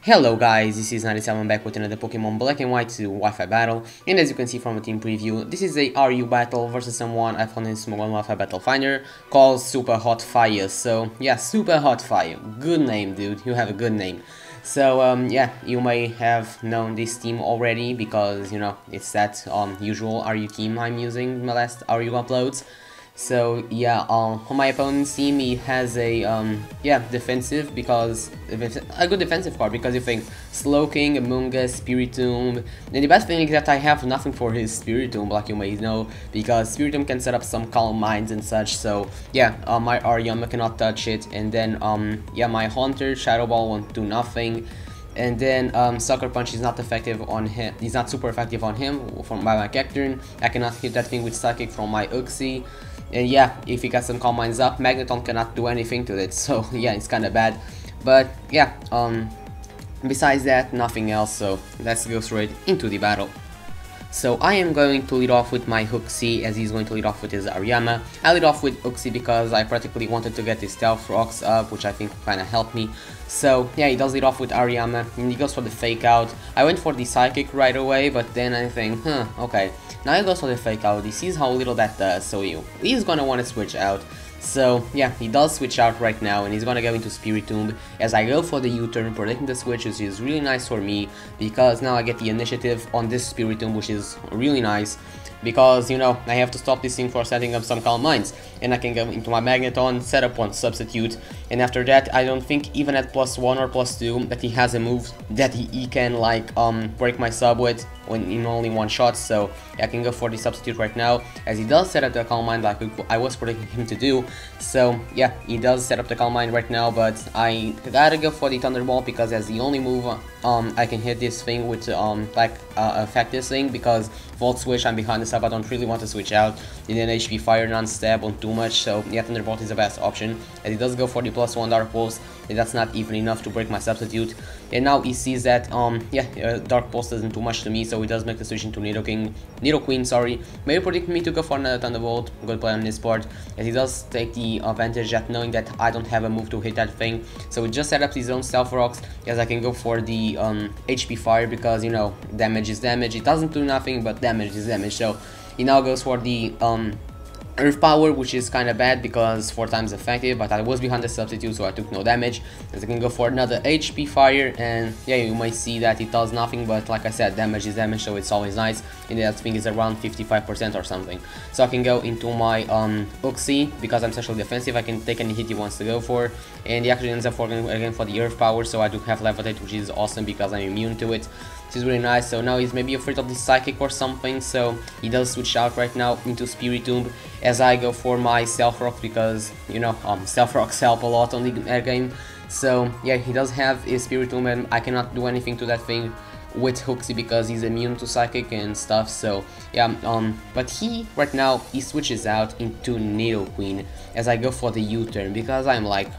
Hello guys, this is 97 back with another Pokemon Black and White 2 Wi-Fi battle, and as you can see from the team preview, this is a RU battle versus someone I found in Small Wi-Fi Battle Finder called Super Hot Fire. So yeah, Super Hot Fire, good name dude, you have a good name. So yeah, you may have known this team already because you know it's that usual RU team I'm using in my last RU uploads. So yeah, on my opponent's team he has a yeah, defensive, because a good defensive card, because you think Slowking, Amoonguss, Spiritomb, and the best thing is that I have nothing for his Spiritomb, like you may know, because Spiritomb can set up some Calm Minds and such. So yeah, my Aryama cannot touch it, and then yeah, my Haunter Shadow Ball won't do nothing. And then Sucker Punch is not effective on him. He's not super effective on him by my Cacturne. I cannot hit that thing with Psychic from my Uxie. And yeah, if he got some Calm Minds up, Magneton cannot do anything to it. So yeah, it's kind of bad. But yeah, besides that, nothing else. So let's go straight into the battle. So I am going to lead off with my Uxie, as he's going to lead off with his Aryama. I lead off with Uxie because I practically wanted to get his Stealth Rocks up, which I think kind of helped me. So yeah, he does lead off with Aryama, and he goes for the Fake Out. I went for the Psychic right away, but then I think, okay. Now he goes for the Fake Out, he sees how little that does, so he's gonna want to switch out. So yeah, he does switch out right now, and he's gonna go into Spiritomb as I go for the U-turn, predicting the switch, which is really nice for me, because now I get the initiative on this Spiritomb, which is really nice, because you know, I have to stop this thing for setting up some Calm Minds, and I can go into my Magneton, set up one Substitute, and after that I don't think even at +1 or +2 that he has a move that he can like break my sub with when in only one shot. So I can go for the Substitute right now, as he does set up the Calm Mind like I was predicting him to do. So yeah, he does set up the Calm Mind right now, but I gotta go for the Thunderbolt, because as the only move I can hit this thing with affect this thing, because Volt Switch, I'm behind the sub, I don't really want to switch out, and then HP Fire non-stab won't do much. So yeah, Thunderbolt is the best option, as he does go for the +1 Dark Pulse, and that's not even enough to break my Substitute. And now he sees that yeah, Dark Pulse doesn't do much to me, so he does make the switch into Nidoqueen, sorry. Maybe predicting me to go for another Thunderbolt, good play on this part, as he does take the advantage at knowing that I don't have a move to hit that thing. So he just set up his own Stealth Rocks, as I can go for the HP Fire, because you know, damage is damage, it doesn't do nothing, but damage is damage. So he now goes for the Earth Power, which is kind of bad because 4 times effective, but I was behind the Substitute, so I took no damage, as I can go for another HP Fire, and yeah, you might see that it does nothing, but like I said, damage is damage, so it's always nice, and that thing is around 55% or something. So I can go into my Uxie, because I'm specially defensive, I can take any hit he wants to go for, and he actually ends up going again for the Earth Power, so I do have Levitate, which is awesome because I'm immune to it. This is really nice. So now he's maybe afraid of the Psychic or something, so he does switch out right now into Spiritomb, as I go for my Stealth Rock, because you know, Stealth Rocks help a lot on the game. So yeah, he does have his Spiritomb, and I cannot do anything to that thing with Uxie because he's immune to Psychic and stuff. So yeah, but he right now he switches out into Nidoqueen as I go for the U-turn, because I'm like,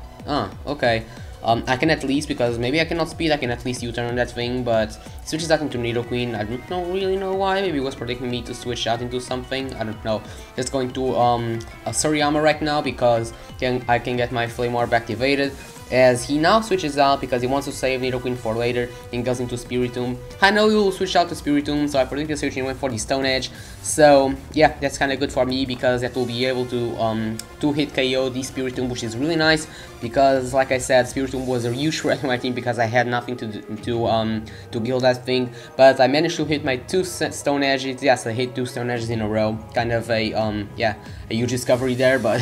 okay, I can at least, because maybe I cannot speed, I can at least U-turn on that thing, but switches out into Nidoqueen. I don't really know why. Maybe he was predicting me to switch out into something, I don't know. Let's go into a Suriyama right now, because I can get my Flame Orb activated, as he now switches out because he wants to save Nidoqueen for later, and goes into Spiritomb. I know he will switch out to Spiritomb, so I predict the switch and went for the Stone Edge. So yeah, that's kind of good for me, because that will be able to hit KO the Spiritomb, which is really nice, because like I said, Spiritomb was a huge threat in my team because I had nothing to kill that thing. But I managed to hit my 2 Stone Edges. Yes, I hit 2 Stone Edges in a row. Kind of a yeah, a huge discovery there, but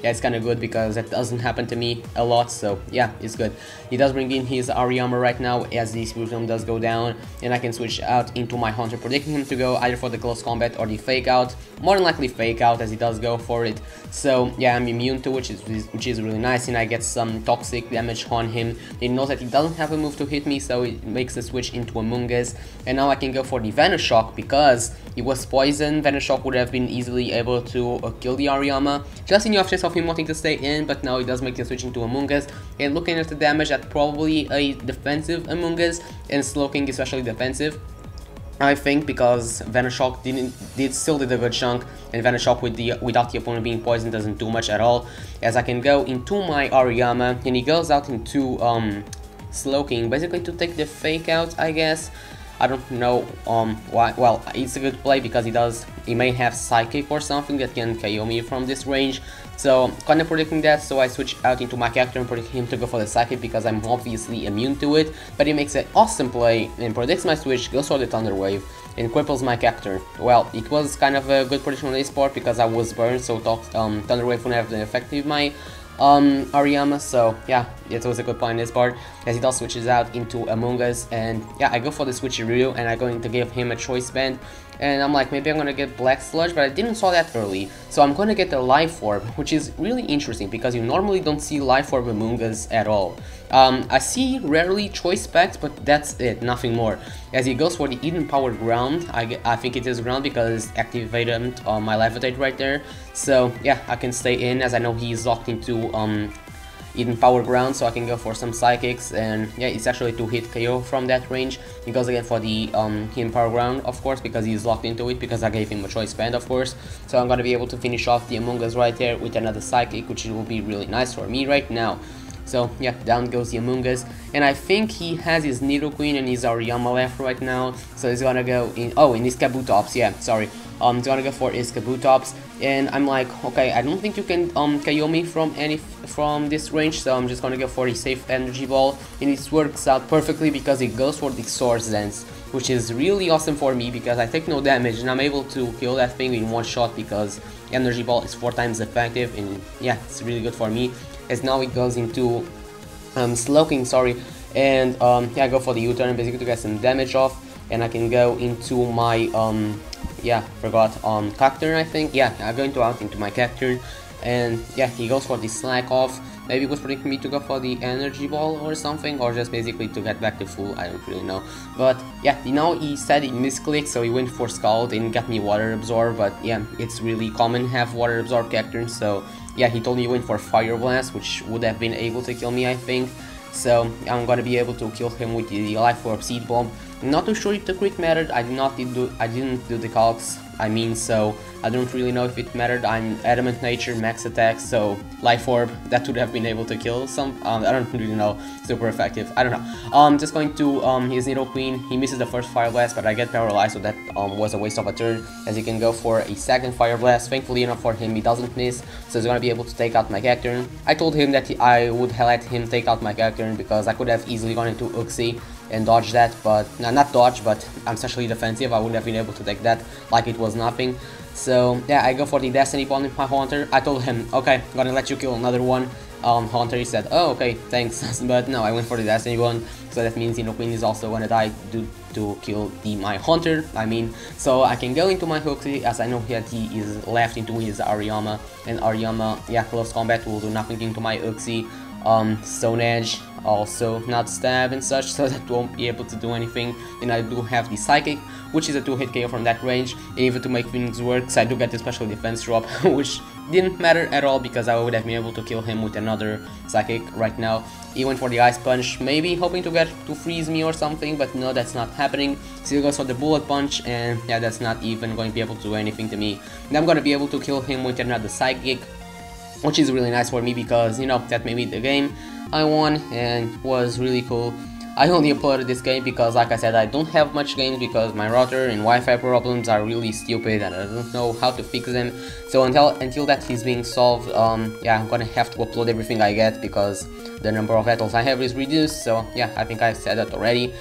yeah, it's kind of good because that doesn't happen to me a lot. So yeah, it's good. He does bring in his Aryama right now, as the Spiritomb does go down, and I can switch out into my Haunter, predicting him to go either for the Close Combat or the Fake Out. More than likely Fake Out, as he does go for it. So yeah, I'm immune to it, which is really nice, and I get some toxic damage on him. He knows that he doesn't have a move to hit me, so it makes the switch into Amoonguss, and now I can go for the Venoshock, because he was poisoned. Venoshock would have been easily able to kill the Aryama, just in the off chance of him wanting to stay in, but now he does make the switch into Amoonguss. And looking at the damage, that's probably a defensive Amoonguss, and Slowking especially defensive, I think, because Venoshock still did a good chunk, and Venoshock without the opponent being poisoned doesn't do much at all. As I can go into my Aryama, and he goes out into Slowking, basically to take the fake out, I guess. I don't know why. Well, it's a good play because he may have Psychic or something that can KO me from this range. So kinda predicting that, so I switch out into my character and predict him to go for the Psychic because I'm obviously immune to it. But he makes an awesome play and predicts my switch, goes for the Thunder Wave, and cripples my character. Well, it was kind of a good prediction on this part because I was burned, so Thunder Wave wouldn't have the effect with my Ariyama, so yeah, it was a good point in this part, as he does switches out into Among Us, and yeah, I go for the switcheroo, and I'm going to give him a choice band, and I'm like, maybe I'm gonna get Black Sludge, but I didn't saw that early, so I'm gonna get the Life Orb, which is really interesting, because you normally don't see Life Orb Among Us at all. I see rarely choice specs, but that's it, nothing more. As he goes for the Eden Power Ground, I think it is ground because it's activated on my Levitate right there. So yeah, I can stay in as I know he's locked into Eden Power Ground, so I can go for some Psychics, and yeah, it's actually 2-hit KO from that range. He goes again for the Eden Power Ground, of course, because he's locked into it, because I gave him a choice band, of course. So I'm gonna be able to finish off the Among Us right there with another Psychic, which will be really nice for me right now. So yeah, down goes the Among Us, and I think he has his Nidoqueen and his Ariyama left right now, so he's gonna go in, in his Kabutops, yeah, sorry. He's gonna go for his Kabutops, and I'm like, okay, I don't think you can KO me from this range, so I'm just gonna go for the safe Energy Ball, and it works out perfectly because it goes for the Swords Dance, which is really awesome for me because I take no damage and I'm able to kill that thing in one shot because Energy Ball is 4 times effective, and yeah, it's really good for me. As now it goes into Slowking, sorry, and yeah, I go for the U-turn basically to get some damage off, and I can go into my Cacturn, I think. Yeah, I go into my Cacturn, and yeah, he goes for the Slack Off. Maybe it was predicting me to go for the Energy Ball or something, or just basically to get back to full, I don't really know. But yeah, you know, he said he misclicked, so he went for Scald and got me Water Absorb, but yeah, it's really common to have Water Absorb Cacturn, so yeah, he told me he went for Fire Blast, which would have been able to kill me, I think. So I'm gonna be able to kill him with the Life Orb Seed Bomb. I'm not too sure if the crit mattered. I didn't do the calcs. I mean, so I don't really know if it mattered. I'm Adamant Nature, max attack, so Life Orb, that would have been able to kill some. I don't really know. Super effective. I don't know. Just going to his Nidoqueen. He misses the first Fire Blast, but I get paralyzed, so that was a waste of a turn. As he can go for a second Fire Blast. Thankfully enough for him, he doesn't miss, so he's gonna be able to take out my Cacturn. I told him that I would let him take out my Cacturn because I could have easily gone into Uxie and dodge that, but not dodge, but I'm especially defensive. I wouldn't have been able to take that like it was nothing. So yeah, I go for the Destiny Bond with my Haunter. I told him, okay, I'm gonna let you kill another one. Haunter, he said, oh, okay, thanks. But no, I went for the Destiny Bond, so that means Nidoqueen is also gonna die due to kill my Haunter, I mean. So I can go into my Uxie, as I know that he is left into his Ariyama, and Ariyama, yeah, close combat will do nothing into my Uxie. Stone Edge, also not stab and such, so that won't be able to do anything. And I do have the Psychic, which is a 2-hit KO from that range, and even to make things work, I do get the special defense drop, which didn't matter at all because I would have been able to kill him with another Psychic right now. He went for the Ice Punch, maybe hoping to get to freeze me or something, but no, that's not happening. Still goes for the Bullet Punch, and yeah, that's not even going to be able to do anything to me. And I'm gonna be able to kill him with another Psychic, which is really nice for me because, you know, that made me the game. I won and was really cool. I only uploaded this game because, like I said, I don't have much games because my router and Wi-Fi problems are really stupid and I don't know how to fix them. So until that is being solved, yeah, I'm gonna have to upload everything I get because the number of battles I have is reduced. So yeah, I think I said that already.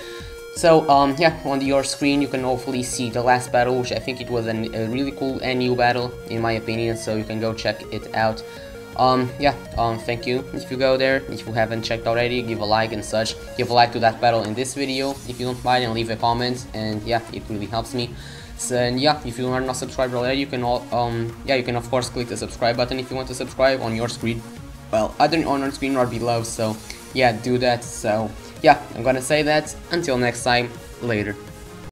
So yeah, on your screen you can hopefully see the last battle, which I think it was a really cool NU battle in my opinion, so you can go check it out. Thank you if you go there. If you haven't checked already, give a like and such. Give a like to that battle in this video if you don't mind, and leave a comment, and yeah, it really helps me. So, and yeah, if you are not subscribed already, you can you can of course click the subscribe button if you want to subscribe on your screen. Well, either on your screen or below, so yeah, do that. So yeah, I'm gonna say that. Until next time, later.